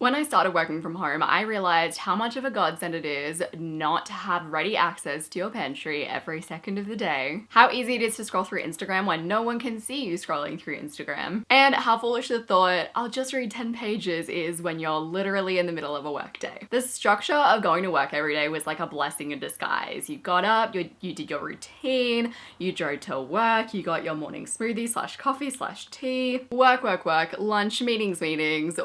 When I started working from home, I realized how much of a godsend it is not to have ready access to your pantry every second of the day. How easy it is to scroll through Instagram when no one can see you scrolling through Instagram. And how foolish the thought, I'll just read 10 pages is when you're literally in the middle of a work day. The structure of going to work every day was like a blessing in disguise. You got up, you did your routine, you drove to work, you got your morning smoothie / coffee / tea, work, lunch, meetings,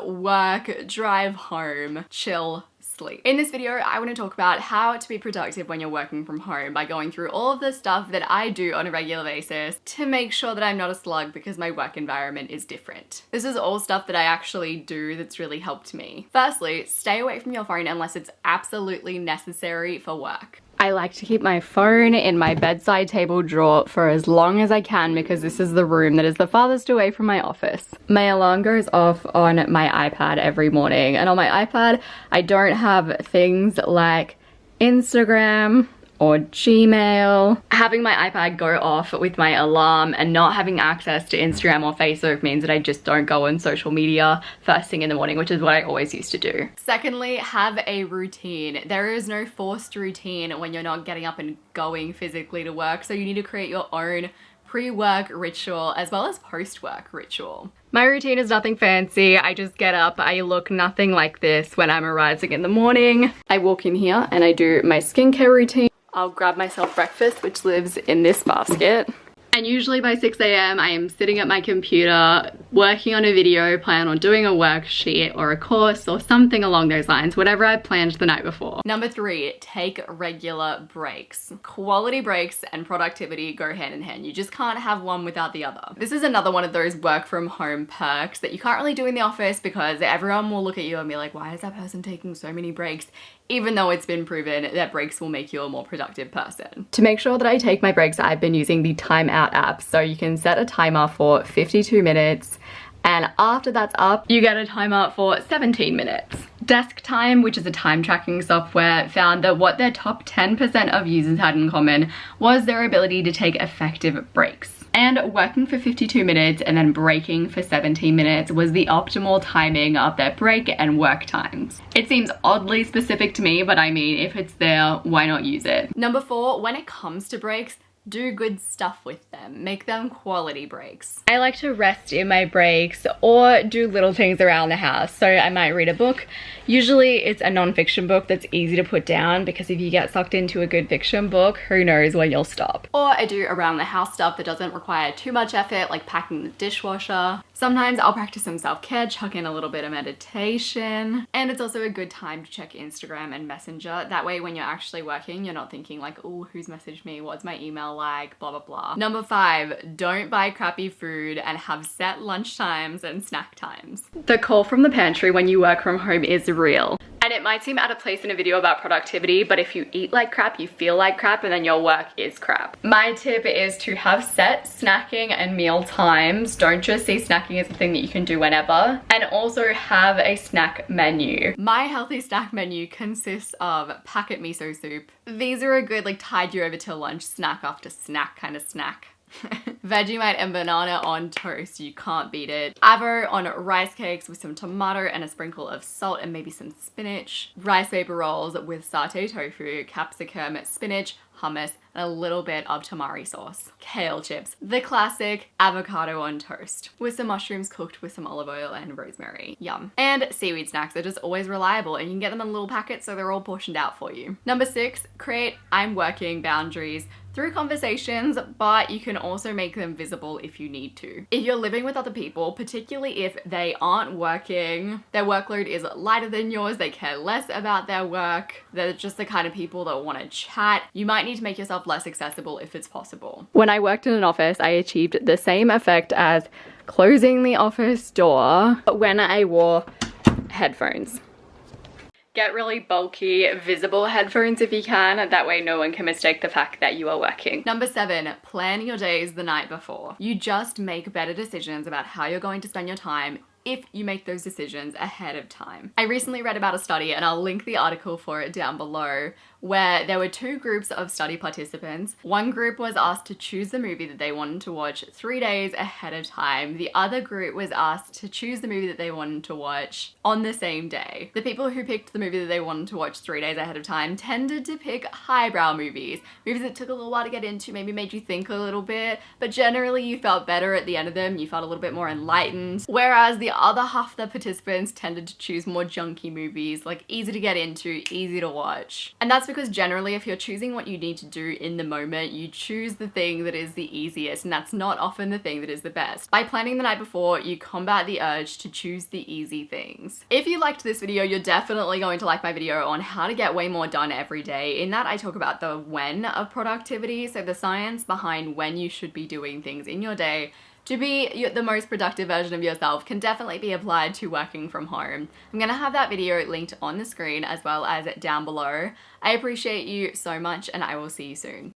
work, drive home, chill, sleep. In this video, I want to talk about how to be productive when you're working from home by going through all of the stuff that I do on a regular basis to make sure that I'm not a slug because my work environment is different. This is all stuff that I actually do that's really helped me. Firstly, stay away from your phone unless it's absolutely necessary for work. I like to keep my phone in my bedside table drawer for as long as I can because this is the room that is the farthest away from my office. My alarm goes off on my iPad every morning, and on my iPad I don't have things like Instagram or Gmail. Having my iPad go off with my alarm and not having access to Instagram or Facebook means that I just don't go on social media first thing in the morning, which is what I always used to do. Secondly, have a routine. There is no forced routine when you're not getting up and going physically to work, so you need to create your own pre-work ritual as well as post-work ritual. My routine is nothing fancy. I just get up. I look nothing like this when I'm arising in the morning. I walk in here and I do my skincare routine. I'll grab myself breakfast, which lives in this basket. And usually by 6 a.m. I am sitting at my computer working on a video plan or doing a worksheet or a course or something along those lines, whatever I planned the night before. Number 3, take regular breaks. Quality breaks and productivity go hand in hand. You just can't have one without the other. This is another one of those work from home perks that you can't really do in the office because everyone will look at you and be like, why is that person taking so many breaks? Even though it's been proven that breaks will make you a more productive person. To make sure that I take my breaks, I've been using the timeout app. So you can set a timer for 52 minutes, and after that's up, you get a timer for 17 minutes. Desk Time, which is a time tracking software, found that what their top 10% of users had in common was their ability to take effective breaks. And working for 52 minutes and then breaking for 17 minutes was the optimal timing of their break and work times. It seems oddly specific to me, but I mean, if it's there, why not use it? Number 4, when it comes to breaks, do good stuff with them. Make them quality breaks. I like to rest in my breaks or do little things around the house. So I might read a book. Usually it's a non-fiction book that's easy to put down because if you get sucked into a good fiction book, who knows when you'll stop. Or I do around the house stuff that doesn't require too much effort, like packing the dishwasher. Sometimes I'll practice some self-care, chuck in a little bit of meditation. And it's also a good time to check Instagram and Messenger. That way when you're actually working, you're not thinking like, oh, who's messaged me? What's my email like? Blah, blah, blah. Number 5, don't buy crappy food and have set lunch times and snack times. The call from the pantry when you work from home is real. And it might seem out of place in a video about productivity, but if you eat like crap, you feel like crap, and then your work is crap. My tip is to have set snacking and meal times. Don't just see snacking as a thing that you can do whenever. And also have a snack menu. My healthy snack menu consists of packet miso soup. These are a good like tide you over to lunch snack after snack kind of snack. Vegemite and banana on toast, you can't beat it. Avo on rice cakes with some tomato and a sprinkle of salt and maybe some spinach. Rice paper rolls with satay tofu, capsicum, spinach, hummus, and a little bit of tamari sauce. Kale chips, the classic avocado on toast with some mushrooms cooked with some olive oil and rosemary. Yum. And seaweed snacks are just always reliable and you can get them in little packets so they're all portioned out for you. Number 6, create I'm working boundaries through conversations, but you can also make them visible if you need to. If you're living with other people, particularly if they aren't working, their workload is lighter than yours, they care less about their work, they're just the kind of people that want to chat, you might need to make yourself less accessible if it's possible. When I worked in an office, I achieved the same effect as closing the office door when I wore headphones. Get really bulky, visible headphones if you can. That way no one can mistake the fact that you are working. Number 7, plan your days the night before. You just make better decisions about how you're going to spend your time if you make those decisions ahead of time. I recently read about a study, and I'll link the article for it down below, where there were two groups of study participants. One group was asked to choose the movie that they wanted to watch 3 days ahead of time. The other group was asked to choose the movie that they wanted to watch on the same day. The people who picked the movie that they wanted to watch 3 days ahead of time tended to pick highbrow movies that took a little while to get into, maybe made you think a little bit, but generally you felt better at the end of them, you felt a little bit more enlightened. Whereas the other half of the participants tended to choose more junky movies, like easy to get into, easy to watch. And that's because generally if you're choosing what you need to do in the moment, you choose the thing that is the easiest, and that's not often the thing that is the best. By planning the night before, you combat the urge to choose the easy things. If you liked this video, you're definitely going to like my video on how to get way more done every day. In that I talk about the when of productivity, so the science behind when you should be doing things in your day to be the most productive version of yourself can definitely be applied to working from home. I'm gonna have that video linked on the screen as well as down below. I appreciate you so much, and I will see you soon.